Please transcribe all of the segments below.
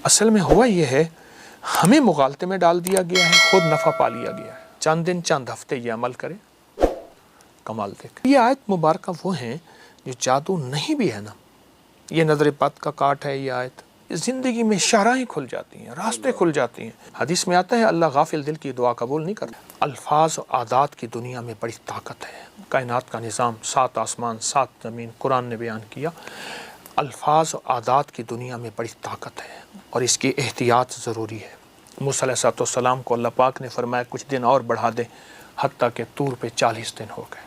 اصل میں ہوا یہ ہے، ہمیں مغالطے میں ڈال دیا گیا ہے، خود نفع پا لیا گیا ہے۔ چند دن چند ہفتے یہ عمل کرے، کمال دیکھ۔ یہ آیت مبارکہ وہ ہیں جو جادو نہیں بھی ہے نا، یہ نظر بد کا کاٹ ہے۔ یہ آیت زندگی میں شاہراہیں کھل جاتی ہیں، راستے کھل جاتی ہیں۔ حدیث میں آتا ہے اللہ غافل دل کی دعا قبول نہیں کرتا۔ الفاظ و عادات کی دنیا میں بڑی طاقت ہے۔ کائنات کا نظام، 7 آسمان 7 زمین، قرآن نے بیان کیا۔ الفاظ و عادات کی دنیا میں بڑی طاقت ہے اور اس کی احتیاط ضروری ہے۔ موسیٰ علیہ السلام کو اللہ پاک نے فرمایا کچھ دن اور بڑھا دے، حتیٰ کہ طور پہ 40 دن ہو گئے۔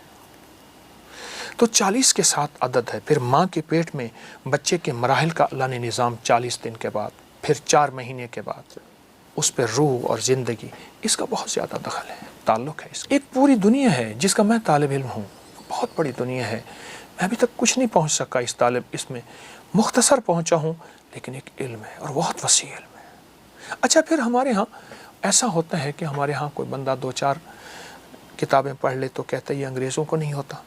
تو 40 کے ساتھ عدد ہے۔ پھر ماں کے پیٹ میں بچے کے مراحل کا اللہ نے نظام 40 دن کے بعد، پھر 4 مہینے کے بعد اس پہ روح اور زندگی، اس کا بہت زیادہ دخل ہے، تعلق ہے۔ ایک پوری دنیا ہے جس کا میں طالب علم ہوں، بہت بڑی دنیا ہے۔ میں ابھی تک کچھ نہیں پہنچ سکا اس میں مختصر پہنچا ہوں، لیکن ایک علم ہے اور بہت وسیع علم ہے۔ اچھا، پھر ہمارے ہاں ایسا ہوتا ہے کہ ہمارے ہاں کوئی بندہ 2-4 کتابیں پڑھ لے تو کہتا ہے یہ انگریزوں کو نہیں ہوتا۔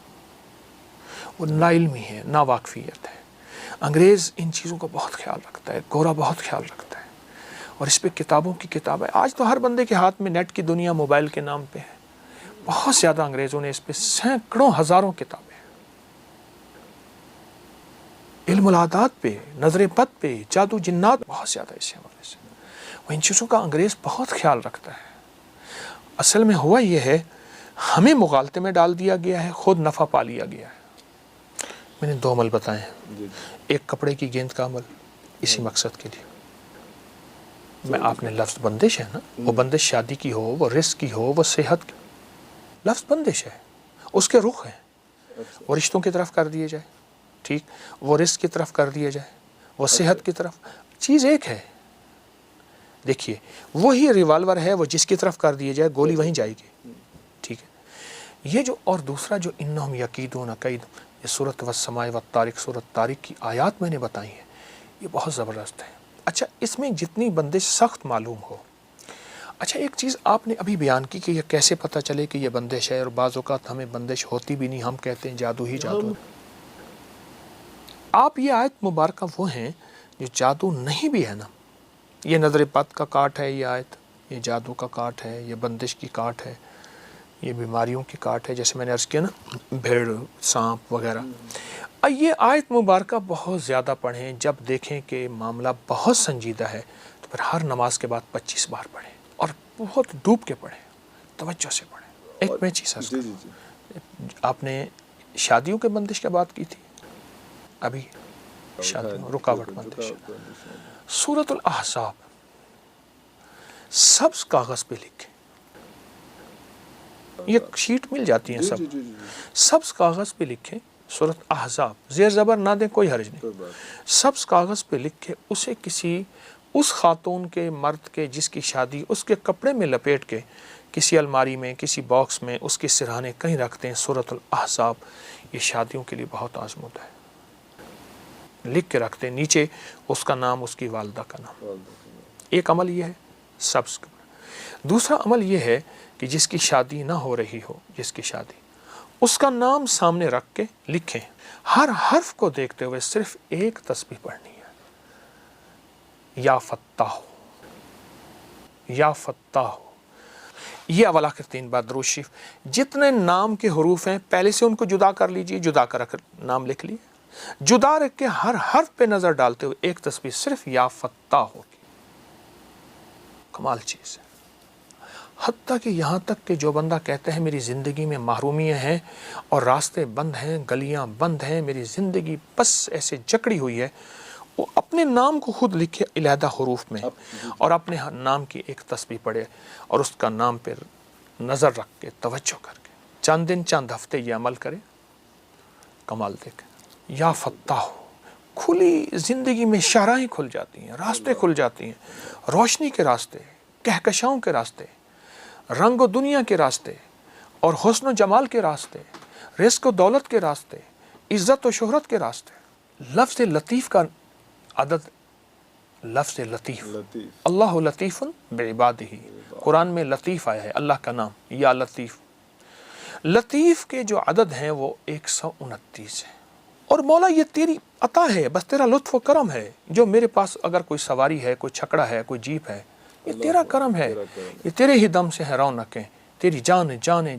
وہ نا علمی ہے، نا واقفیت ہے۔ انگریز ان چیزوں کا بہت خیال رکھتا ہے، گورا بہت خیال رکھتا ہے، اور اس پہ کتابوں کی کتاب ہے۔ آج تو ہر بندے کے ہاتھ میں نیٹ کی دنیا موبائل کے نام پہ ہے۔ بہت زیادہ انگریزوں نے اس پہ سینکڑوں ہزاروں کتابیں، علم العادات پہ، نظر بد پہ، جادو جنات، بہت زیادہ اس حوالے سے وہ ان چیزوں کا انگریز بہت خیال رکھتا ہے۔ اصل میں ہوا یہ ہے، ہمیں مغالطے میں ڈال دیا گیا ہے، خود نفع پا لیا گیا ہے۔ میں نے 2 عمل بتائے ہیں، ایک کپڑے کی گیند کا عمل اسی مقصد کے لیے۔ میں آپ نے لفظ بندش ہے نا، وہ بندش شادی کی ہو، وہ رزق کی ہو، وہ صحت کی، لفظ بندش ہے، اس کے رخ ہیں، وہ رشتوں کی طرف کر دیے جائے، ٹھیک، وہ رزق کی طرف کر دیا جائے، وہ صحت کی طرف، چیز ایک ہے۔ دیکھیے وہی ریوالور ہے، وہ جس کی طرف کر دیے جائے گولی وہیں جائے گی، ٹھیک ہے۔ یہ جو اور دوسرا جو انہم یکیدون کید، یہ سورۃ والسماء والطارق، سورۃ طارق کی آیات میں نے بتائی ہیں، یہ بہت زبردست ہے۔ اچھا، اس میں جتنی بندش سخت معلوم ہو۔ اچھا، ایک چیز آپ نے ابھی بیان کی کہ یہ کیسے پتہ چلے کہ یہ بندش ہے، اور بعض اوقات ہمیں بندش ہوتی بھی نہیں، ہم کہتے ہیں جادو ہی جادو ہے۔ آپ یہ آیت مبارکہ وہ ہیں جو جادو نہیں بھی ہے نا، یہ نظر بد کا کاٹ ہے، یہ آیت، یہ جادو کا کاٹ ہے، یہ بندش کی کاٹ ہے، یہ بیماریوں کی کاٹ ہے، جیسے میں نے عرض کیا نا، بھیڑ، سانپ وغیرہ۔ یہ آیت مبارکہ بہت زیادہ پڑھیں، جب دیکھیں کہ معاملہ بہت سنجیدہ ہے تو پھر ہر نماز کے بعد 25 بار پڑھیں، اور بہت ڈوب کے پڑھیں، توجہ سے پڑھیں۔ ایک میں چیز عرض کروں، آپ نے شادیوں کے بندش کی بات کی تھی، ابھی شادیوں رکاوٹ بندش، سورۃ الاحزاب سبز کاغذ پہ لکھیں، یہ شیٹ مل جاتی ہیں سب، سبز کاغذ پہ لکھیں سورۃ احزاب، زیر زبر نہ دیں، کوئی حرج نہیں، سبز کاغذ پہ لکھ کے اسے کسی اس خاتون کے، مرد کے جس کی شادی، اس کے کپڑے میں لپیٹ کے کسی الماری میں، کسی باکس میں اس کے سرہانے کہیں رکھتے ہیں، سورۃ الاحزاب، یہ شادیوں کے لیے بہت آزمود ہے، لکھ کے رکھتے ہیں، نیچے اس کا نام، اس کی والدہ کا نام۔ ایک عمل یہ ہے سبز۔ دوسرا عمل یہ ہے کہ جس کی شادی نہ ہو رہی ہو، جس کی شادی، اس کا نام سامنے رکھ کے لکھیں، ہر حرف کو دیکھتے ہوئے صرف ایک تسبیح پڑھنی ہے، یا فتاح، یا فتاح۔ یہ اول آخر 3 بار درود شریف، جتنے نام کے حروف ہیں پہلے سے ان کو جدا کر لیجئے، جدا کر نام لکھ لیے، جدا رکھ کے ہر حرف پہ نظر ڈالتے ہوئے ایک تسبیح صرف یا فتاح ہوگی۔ کمال چیز ہے۔ حتیٰ کہ یہاں تک کہ جو بندہ کہتا ہے میری زندگی میں محرومیاں ہیں اور راستے بند ہیں، گلیاں بند ہیں، میری زندگی بس ایسے جکڑی ہوئی ہے، وہ اپنے نام کو خود لکھے علیحدہ حروف میں، اور اپنے نام کی ایک تسبیح پڑھے، اور اس کا نام پہ نظر رکھ کے، توجہ کر کے، چند دن چند ہفتے یہ عمل کرے، کمال دیکھیں۔ یا فتاح، کھلی زندگی میں شاہراہیں کھل جاتی ہیں، راستے کھل جاتی ہیں، روشنی کے راستے، کہکشاؤں کے راستے، رنگ و دنیا کے راستے، اور حسن و جمال کے راستے، رزق و دولت کے راستے، عزت و شہرت کے راستے۔ لفظ لطیف کا عدد، لفظ لطیف، اللہ لطیف بعبادہ، قرآن میں لطیف آیا ہے، اللہ کا نام، یا لطیف۔ لطیف کے جو عدد ہیں وہ 129 ہیں، اور مولا یہ تیری عطا ہے، بس تیرا لطف و کرم ہے، جو میرے پاس اگر کوئی سواری ہے، کوئی چھکڑا ہے، کوئی جیپ ہے، یہ تیرا کرم ہے، یہ تیرے ہی دم سے ہے رونقیں، تیری جان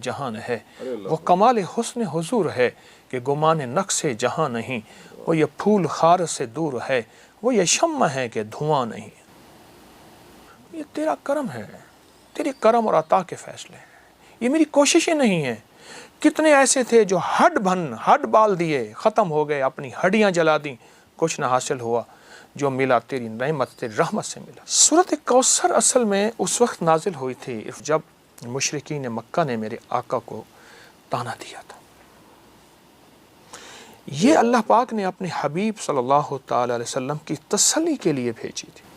جہان ہے، وہ کمال حسن حضور ہے کہ گمان نقص جہاں نہیں، وہ یہ پھول خار سے دور ہے، وہ یہ شمع ہے کہ دھواں نہیں۔ یہ تیرا کرم ہے، تیری کرم اور عطا کے فیصلے ہیں، یہ میری کوششیں نہیں ہیں۔ کتنے ایسے تھے جو ہڈ بال دیے، ختم ہو گئے، اپنی ہڈیاں جلا دیں، کچھ نہ حاصل ہوا، جو ملا تیری نعمت، تیری رحمت سے ملا۔ سورۃ کوثر اصل میں اس وقت نازل ہوئی تھی جب مشرکین مکہ نے میرے آقا کو تانا دیا تھا۔ یہ اللہ پاک نے اپنے حبیب صلی اللہ تعالی علیہ وسلم کی تسلی کے لیے بھیجی تھی۔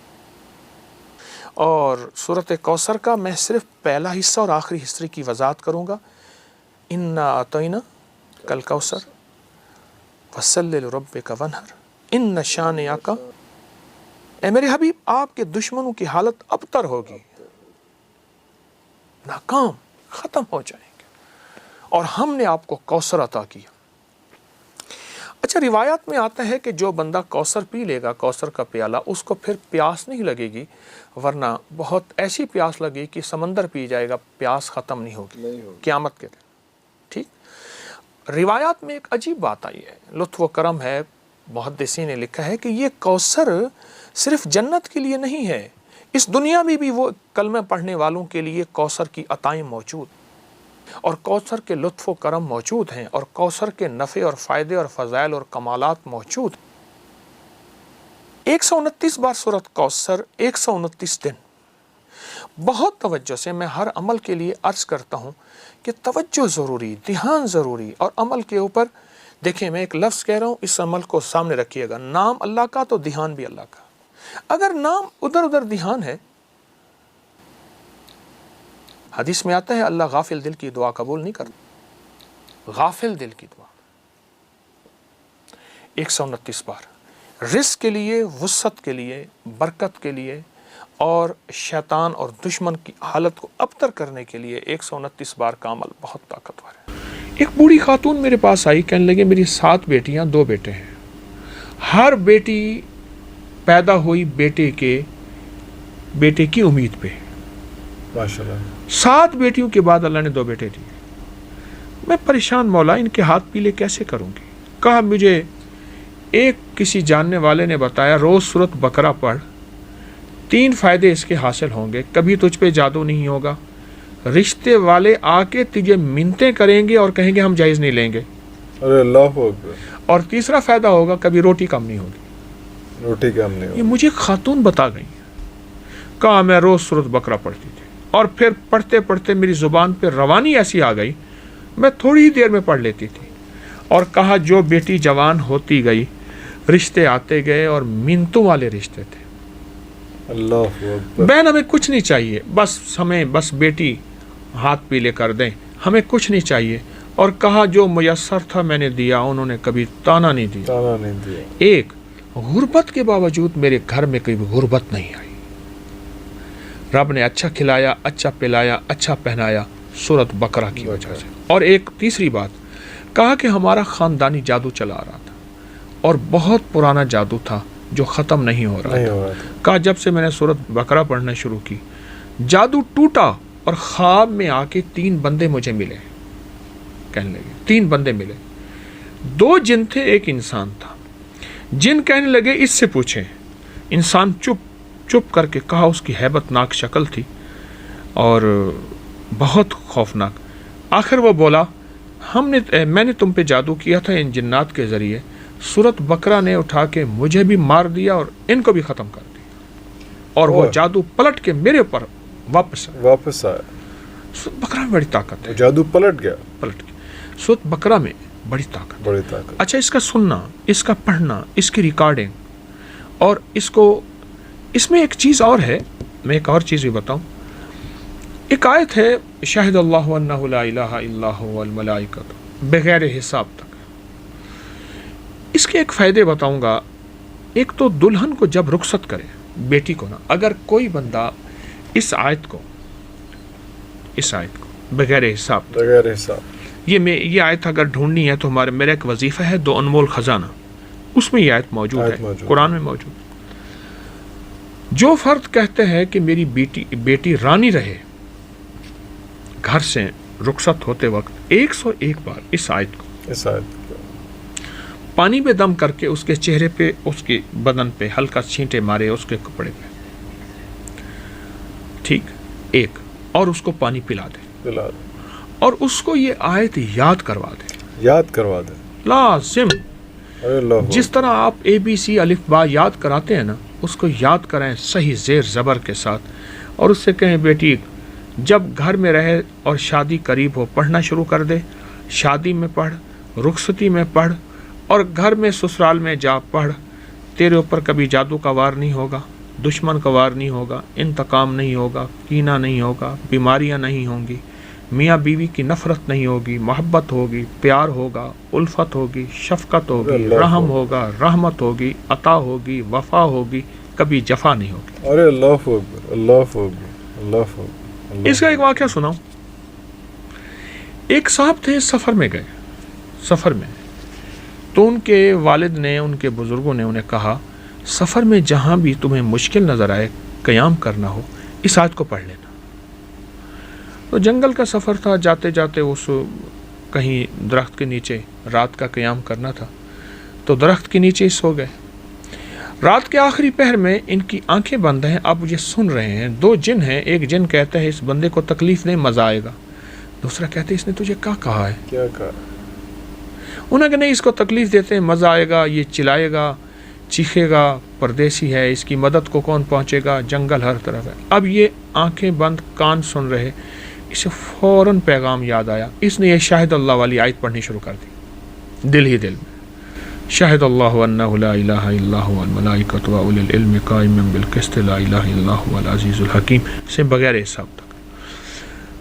اور سورۃ کوثر کا میں صرف پہلا حصہ اور آخری حصے کی وضاحت کروں گا۔ انا اعطینا کل کوثر فصلی لربک وانحر ان شانئک، اے میرے حبیب آپ کے دشمنوں کی حالت ابتر ہوگی، ناکام، ختم ہو جائیں گے، اور ہم نے آپ کو کوثر عطا کیا۔ اچھا، روایات میں آتا ہے کہ جو بندہ کوثر پی لے گا، کوثر کا پیالہ، اس کو پھر پیاس نہیں لگے گی، ورنہ بہت ایسی پیاس لگے کہ سمندر پی جائے گا، پیاس ختم نہیں ہوگی قیامت کے دن۔ ٹھیک، روایات میں ایک عجیب بات آئی ہے، لطف و کرم ہے، محدثین نے لکھا ہے کہ یہ کوثر صرف جنت کے لیے نہیں ہے، اس دنیا میں بھی وہ کلمہ پڑھنے والوں کے لیے کوثر کی عطائیں موجود، اور کوثر کے لطف و کرم موجود ہیں، اور کوثر کے نفع اور فائدے اور فضائل اور کمالات موجود ہیں۔ 129 بار سورۃ کوثر، 129 دن۔ بہت توجہ سے میں ہر عمل کے لیے عرض کرتا ہوں کہ توجہ ضروری، دھیان ضروری، اور عمل کے اوپر دیکھیں، میں ایک لفظ کہہ رہا ہوں، اس عمل کو سامنے رکھیے گا، نام اللہ کا تو دھیان بھی اللہ کا۔ اگر نام ادھر ادھر دھیان ہے، حدیث میں آتا ہے اللہ غافل دل کی دعا قبول نہیں کرتا، غافل دل کی دعا۔ 129 بار رزق کے لیے، وسعت کے لیے، برکت کے لیے، اور شیطان اور دشمن کی حالت کو ابتر کرنے کے لیے 129 بار کا عمل بہت طاقتور ہے۔ ایک بوڑھی خاتون میرے پاس آئی، کہنے لگے میری 7 بیٹیاں 2 بیٹے ہیں، ہر بیٹی پیدا ہوئی بیٹے کی امید پہ، ماشاءاللہ 7 بیٹیوں کے بعد اللہ نے 2 بیٹے دیے۔ میں پریشان، مولا ان کے ہاتھ پیلے کیسے کروں گی؟ کہا مجھے ایک کسی جاننے والے نے بتایا، روز سورۃ بقرہ پڑھ، 3 فائدے اس کے حاصل ہوں گے، کبھی تجھ پہ جادو نہیں ہوگا، رشتے والے آ کے تجھے منتیں کریں گے اور کہیں گے ہم جائز نہیں لیں گے، ارے اللہ اکبر، اور تیسرا فائدہ ہوگا کبھی روٹی کم نہیں ہوگی۔ روٹی کم نہیں ہوگی۔ یہ مجھے خاتون بتا گئی۔ کہا میں روز سورۃ بقرہ پڑھتی تھی، اور پھر پڑھتے پڑھتے میری زبان پہ روانی ایسی آ گئی، میں تھوڑی ہی دیر میں پڑھ لیتی تھی۔ اور کہا جو بیٹی جوان ہوتی گئی، رشتے آتے گئے اور منتوں والے رشتے تھے۔ اللہ اکبر۔ بہن ہمیں کچھ نہیں چاہیے، ہمیں بس بیٹی ہاتھ پیلے کر دیں، ہمیں کچھ نہیں چاہیے۔ اور کہا جو میسر تھا میں نے دیا، انہوں نے کبھی تانا نہیں دیا۔ ایک غربت کے باوجود میرے گھر میں کبھی غربت نہیں آئی، رب نے اچھا کھلایا، اچھا پلایا، اچھا پہنایا، سورۃ بقرہ کی وجہ سے۔ اور ایک تیسری بات کہا کہ ہمارا خاندانی جادو چلا رہا تھا، اور بہت پرانا جادو تھا جو ختم نہیں ہو رہا تھا۔ کہا جب سے میں نے سورۃ بقرہ پڑھنا شروع کی، جادو ٹوٹا، اور خواب میں آ کے 3 بندے مجھے ملے، کہنے لگے 3 بندے ملے، 2 جن تھے، ایک انسان تھا۔ جن کہنے لگے اس سے پوچھیں۔ انسان چپ کر کے کہا، اس کی ہیبت ناک شکل تھی اور بہت خوفناک۔ آخر وہ بولا میں نے تم پہ جادو کیا تھا ان جنات کے ذریعے، سورۃ بقرہ نے اٹھا کے مجھے بھی مار دیا اور ان کو بھی ختم کر دیا، اور وہ جادو پلٹ کے میرے اوپر واپس آیا۔ سورۃ بقرہ میں بڑی طاقت ہے، جادو پلٹ گیا۔ سورۃ بقرہ میں بڑی طاقت۔ اچھا، اس کا سننا، اس کا پڑھنا، اس کی ریکارڈنگ، اور اس میں ایک چیز اور ہے، میں ایک اور چیز بھی بتاؤں۔ ایک آیت ہے شاہد اللہ انہ لا الہ الا هو والملائکۃ، بغیر حساب تک۔ اس کے ایک فائدے بتاؤں گا۔ ایک تو دلہن کو جب رخصت کرے، بیٹی کو نا، اگر کوئی بندہ اس آیت کو بغیر حساب یہ آیت اگر ڈھونڈنی ہے تو میرا ایک وظیفہ ہے 2 انمول خزانہ، اس میں یہ آیت موجود ہے، قرآن میں موجود۔ جو فرد کہتے ہیں کہ میری بیٹی رانی رہے، گھر سے رخصت ہوتے وقت 101 بار اس آیت کو پانی میں دم کر کے اس کے چہرے پہ، اس کے بدن پہ ہلکا چھینٹے مارے، اس کے کپڑے پہ، ٹھیک، ایک، اور اس کو پانی پلا دے اور اس کو یہ آیت یاد کروا دے لازم، جس طرح آپ ABC الف با یاد کراتے ہیں نا، اس کو یاد کرائیں صحیح زیر زبر کے ساتھ، اور اس سے کہیں بیٹی جب گھر میں رہے اور شادی قریب ہو پڑھنا شروع کر دے، شادی میں پڑھ، رخصتی میں پڑھ، اور گھر میں سسرال میں جا پڑھ، تیرے اوپر کبھی جادو کا وار نہیں ہوگا، دشمن کا وار نہیں ہوگا، انتقام نہیں ہوگا، کینہ نہیں ہوگا، بیماریاں نہیں ہوں گی، میاں بیوی کی نفرت نہیں ہوگی، محبت ہوگی، پیار ہوگا، الفت ہوگی، شفقت ہوگی، رحم ہوگا، رحمت ہوگی، عطا ہوگی، وفا ہوگی، کبھی جفا نہیں ہوگی۔ ارے اللہ اکبر، اللہ اکبر، اللہ اکبر۔ اس کا ایک واقعہ سناؤں۔ ایک صاحب تھے، سفر میں گئے، سفر میں، تو ان کے والد نے، ان کے بزرگوں نے انہیں کہا سفر میں جہاں بھی تمہیں مشکل نظر آئے، قیام کرنا ہو، اس آیت کو پڑھ لینا۔ تو جنگل کا سفر تھا، جاتے جاتے اس کہیں درخت کے نیچے رات کا قیام کرنا تھا، تو درخت کے نیچے سو گئے۔ رات کے آخری پہر میں ان کی آنکھیں بند ہیں، اب یہ سن رہے ہیں، 2 جن ہیں، ایک جن کہتا ہے اس بندے کو تکلیف نہیں، مزہ آئے گا، دوسرا کہتا ہے اس نے تجھے کیا کہا ہے؟ کیا کہا؟ انہوں نے نہیں، اس کو تکلیف دیتے ہیں، مزہ آئے گا، یہ چلائے گا، چیخے گا، پردیسی ہے، اس کی مدد کو کون پہنچے گا، جنگل ہر طرف ہے۔ اب یہ آنکھیں بند، کان سن رہے، اسے فوراً پیغام یاد آیا، اس نے یہ شاہد اللہ والی آیت پڑھنی شروع کر دی، دل ہی دل میں، شاہد اللہ انہ لا الہ الا هو والملائکۃ واولی العلم قائما بالقسط لا الہ الا هو العزیز الحکیم، سے بغیر حساب تک۔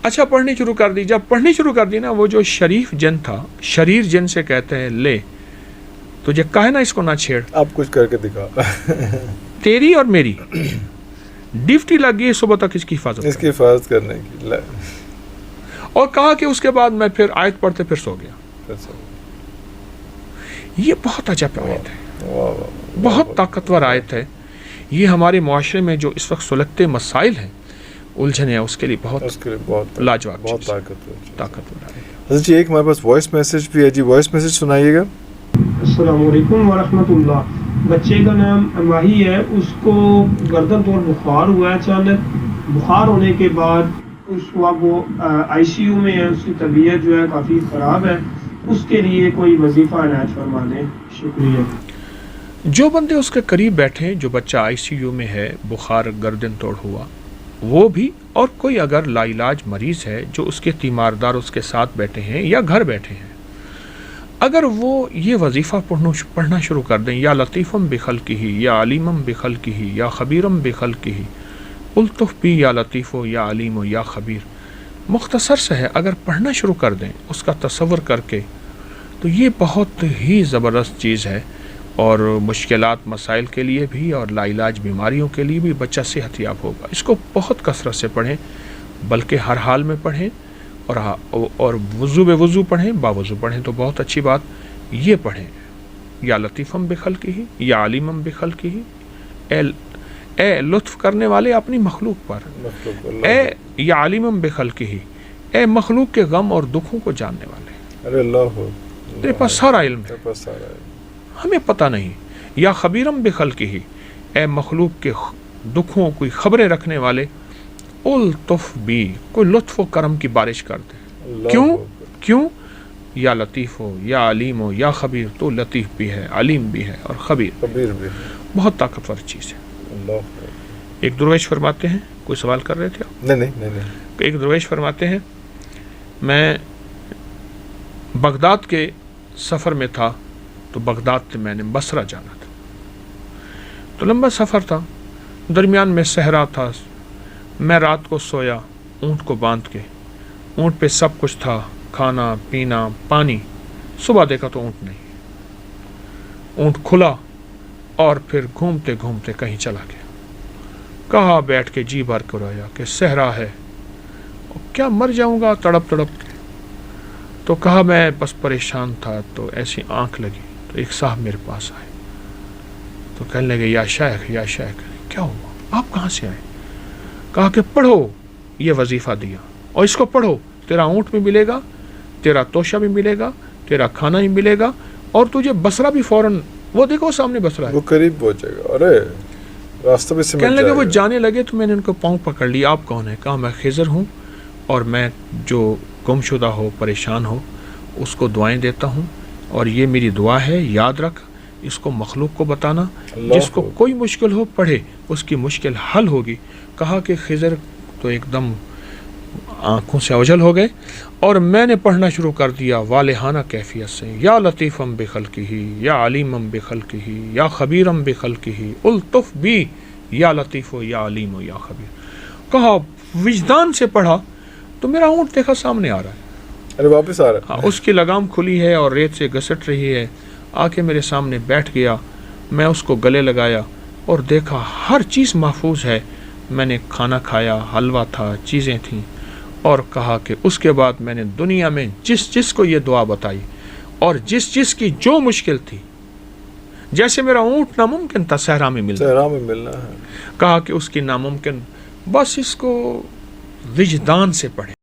اچھا، پڑھنی شروع کر دی۔ جب پڑھنی شروع کر دی نا، وہ جو شریف جن تھا، شریر جن سے کہتے ہیں لے، تجھے کہا ہے نا اس کو نہ چھیڑ، آپ کچھ کر کے دکھا۔ تیری اور میری ڈیوٹی لگی ہے صبح تک اس کی حفاظت، اس کی حفاظت کرنے کی، اور کہا کہ اس کے بعد میں پھر آیت پڑھتے پھر سو گیا۔ یہ بہت عجب آیت ہے، بہت طاقتور آیت ہے۔ یہ ہمارے معاشرے میں جو اس وقت سلگتے مسائل ہیں، الجھن ہے، اس کے لیے بہت لاجواب، بہت طاقتور آیت ہے۔ حضرت جی، ایک ہمارے پاس وائس میسج بھی ہے جی، وائس میسج سنائیے گا۔ السلام علیکم ورحمۃ اللہ۔ بچے کا نام ماہی ہے، اس کو گردن توڑ بخار ہوا ہے اچانک۔ بخار ہونے کے بعد اس وقت وہ ICU میں ہے، اس کی طبیعت جو ہے کافی خراب ہے، اس کے لیے کوئی وظیفہ عنایت فرما دیں، شکریہ۔ جو بندے اس کے قریب بیٹھے، جو بچہ ICU میں ہے، بخار گردن توڑ ہوا، وہ بھی، اور کوئی اگر لا علاج مریض ہے جو اس کے تیماردار اس کے ساتھ بیٹھے ہیں یا گھر بیٹھے ہیں، اگر وہ یہ وظیفہ پڑھنا شروع کر دیں، یا لطیفم بخلقہ، یا علیمم بخلقہ، یا خبیرم بخلقہ، الطف بھی یا لطیف ہو یا علیم ہو یا خبیر، مختصر سے ہے، اگر پڑھنا شروع کر دیں اس کا تصور کر کے، تو یہ بہت ہی زبردست چیز ہے، اور مشکلات مسائل کے لیے بھی اور لا علاج بیماریوں کے لیے بھی بچہ صحت یاب ہوگا۔ اس کو بہت کثرت سے پڑھیں، بلکہ ہر حال میں پڑھیں، اور وضو بے وضو پڑھیں، باوضو پڑھیں تو بہت اچھی بات، یہ پڑھیں، یا لطیفم بخلقہ یا علیمم بخلقہ، اے لطف کرنے والے اپنی مخلوق پر، اے یا علیمم بخلقہ، اے مخلوق کے غم اور دکھوں کو جاننے والے، ارے اللہ، تیرے پاس سارا علم ہے، ہمیں پتہ نہیں، یا خبیرم بخلقہ، اے مخلوق کے دکھوں کوئی خبریں رکھنے والے، الطف بھی، کوئی لطف و کرم کی بارش کر دے، کیوں یا لطیف ہو یا علیم ہو یا خبیر، تو لطیف بھی ہے، علیم بھی ہے اور خبیر بھی، بہت طاقتور چیز ہے۔ ایک درویش فرماتے ہیں، کوئی سوال کر رہے تھے آپ؟ نہیں، ایک درویش فرماتے ہیں، میں بغداد کے سفر میں تھا، تو بغداد سے میں نے بصرہ جانا تھا، تو لمبا سفر تھا، درمیان میں صحرا تھا، میں رات کو سویا اونٹ کو باندھ کے، اونٹ پہ سب کچھ تھا، کھانا پینا پانی، صبح دیکھا تو اونٹ نہیں، اونٹ کھلا اور پھر گھومتے گھومتے کہیں چلا گیا، کہاں بیٹھ کے جی بھر کے رویا کہ صحرا ہے، کیا مر جاؤں گا تڑپ تڑپ کے، تو کہا میں بس پریشان تھا تو ایسی آنکھ لگی تو ایک صاحب میرے پاس آئے تو کہنے لگے یا شیخ کیا ہوا، آپ کہاں سے آئے؟ کہا کہ پڑھو یہ وظیفہ دیا اور اس کو پڑھو، تیرا اونٹ بھی ملے گا، تیرا توشہ بھی ملے گا، تیرا کھانا بھی ملے گا، اور تجھے بصرہ بھی فوراً، وہ دیکھو سامنے بصرہ ہے، وہ قریب پہنچے گا، ارے راستہ بھی سمجھ کہنے لگے جائے وہ گا۔ جانے لگے تو میں نے ان کو پاؤں پکڑ لیا، آپ کون ہیں؟ کہا میں خضر ہوں اور میں جو گم شدہ ہو پریشان ہو اس کو دعائیں دیتا ہوں، اور یہ میری دعا ہے، یاد رکھ اس کو مخلوق کو بتانا، اللہ جس کو کوئی مشکل ہو پڑھے اس کی مشکل حل ہوگی۔ کہا کہ خضر تو ایک دم آنکھوں سے اوجھل ہو گئے، اور میں نے پڑھنا شروع کر دیا والہانہ کیفیت سے، یا لطیفم بخلقہ یا علیمم بخلقہ یا خبیرم بخلقہ الطف بی یا لطیف و یا علیم و یا خبیر۔ کہا وجدان سے پڑھا تو میرا اونٹ دیکھا سامنے آ رہا ہے، ارے واپس آ رہا ہے، اس کی لگام کھلی ہے اور ریت سے گھسٹ رہی ہے، آ کے میرے سامنے بیٹھ گیا، میں اس کو گلے لگایا اور دیکھا ہر چیز محفوظ ہے، میں نے کھانا کھایا، حلوہ تھا، چیزیں تھیں، اور کہا کہ اس کے بعد میں نے دنیا میں جس کو یہ دعا بتائی اور جس کی جو مشکل تھی، جیسے میرا اونٹ ناممکن تھا صحرا میں ملنا، صحرا میں ملنا ہے، کہا کہ اس کی ناممکن، بس اس کو وجدان سے پڑھیں۔